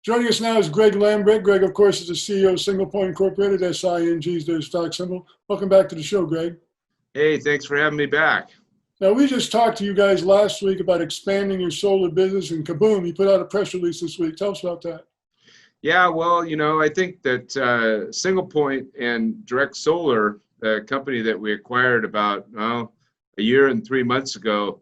Joining us now is Greg Lambrecht. Greg, of course, is the CEO of Singlepoint Incorporated. SING is their stock symbol. Welcome back to the show, Greg. Hey, thanks for having me back. Now, we just talked to you guys last week about expanding your solar business, and kaboom, you put out a press release this week. Tell us about that. Yeah, well, I think that Singlepoint and Direct Solar, the company that we acquired about a year and 3 months ago,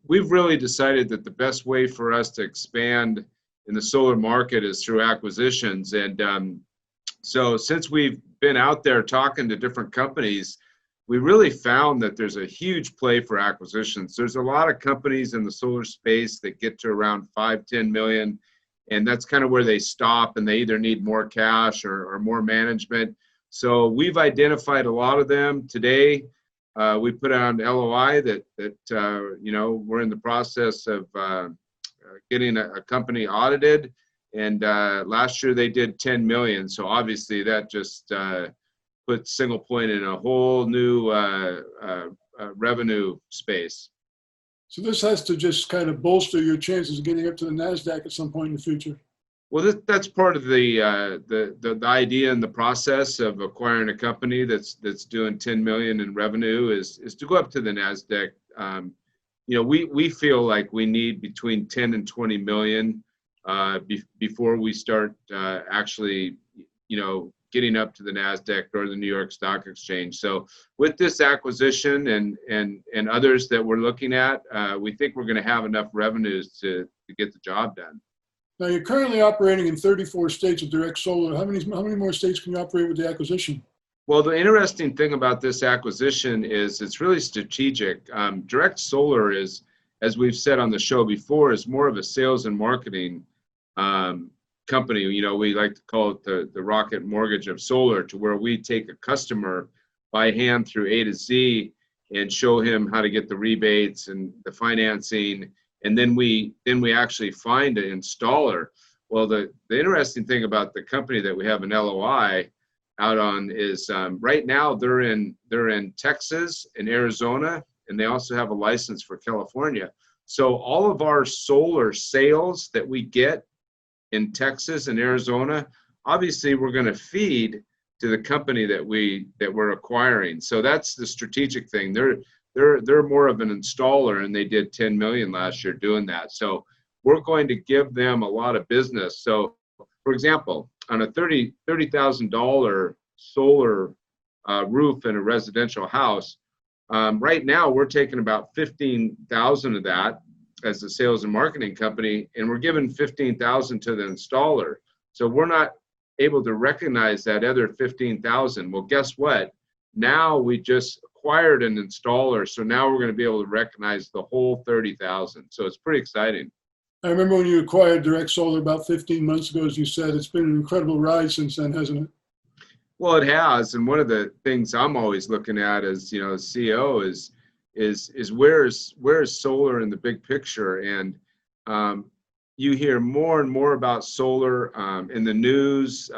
we've really decided that the best way for us to expand in the solar market is through acquisitions. And so since we've been out there talking to different companies, we really found that there's a huge play for acquisitions. There's a lot of companies in the solar space that get to around 5-10 million, and that's kind of where they stop, and they either need more cash or more management. So we've identified a lot of them today. We put out an LOI that we're in the process of getting a company audited, and last year they did 10 million. So obviously that just put Singlepoint in a whole new revenue space. So this has to just kind of bolster your chances of getting up to the NASDAQ at some point in the future. Well, that's part of the idea and the process of acquiring a company that's doing 10 million in revenue is to go up to the NASDAQ. We feel like we need between 10 and 20 million before we start actually, getting up to the NASDAQ or the New York Stock Exchange. So with this acquisition and others that we're looking at, we think we're going to have enough revenues to get the job done. Now, you're currently operating in 34 states with Direct Solar. How many more states can you operate with the acquisition? Well, the interesting thing about this acquisition is it's really strategic. Direct Solar is, as we've said on the show before, is more of a sales and marketing company. We like to call it the rocket mortgage of solar, to where we take a customer by hand through A to Z and show him how to get the rebates and the financing, and then we actually find an installer. Well, the interesting thing about the company that we have an LOI out on is right now they're in Texas and Arizona, and they also have a license for California. So all of our solar sales that we get in Texas and Arizona, obviously we're going to feed to the company that we're acquiring. So that's the strategic thing. They're more of an installer, and they did 10 million last year doing that. So we're going to give them a lot of business. So for example, on a $30,000 solar roof in a residential house, right now we're taking about 15,000 of that as a sales and marketing company, and we're giving 15,000 to the installer. So we're not able to recognize that other 15,000. Well, guess what? Now we just acquired an installer, so now we're going to be able to recognize the whole 30,000. So it's pretty exciting. I remember when you acquired Direct Solar about 15 months ago, as you said. It's been an incredible ride since then, hasn't it? Well, it has, and one of the things I'm always looking at as CEO is where's solar in the big picture. And you hear more and more about solar in the news.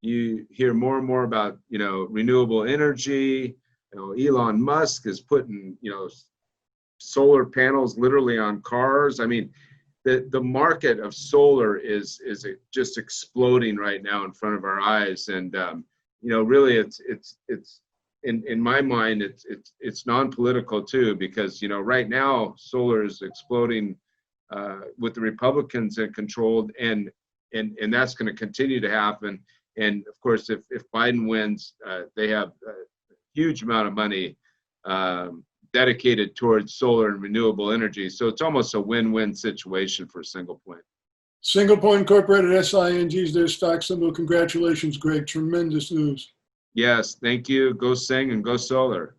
You hear more and more about renewable energy. Elon Musk is putting solar panels literally on cars. I mean, the market of solar is just exploding right now in front of our eyes. And really it's in my mind, it's non-political too, because right now solar is exploding with the Republicans in control, and that's going to continue to happen. And of course, if Biden wins, they have a huge amount of money dedicated towards solar and renewable energy. So it's almost a win-win situation for Singlepoint. Singlepoint Incorporated, SING is their stock symbol. Congratulations, Greg. Tremendous news. Yes, thank you. Go Sing and go solar.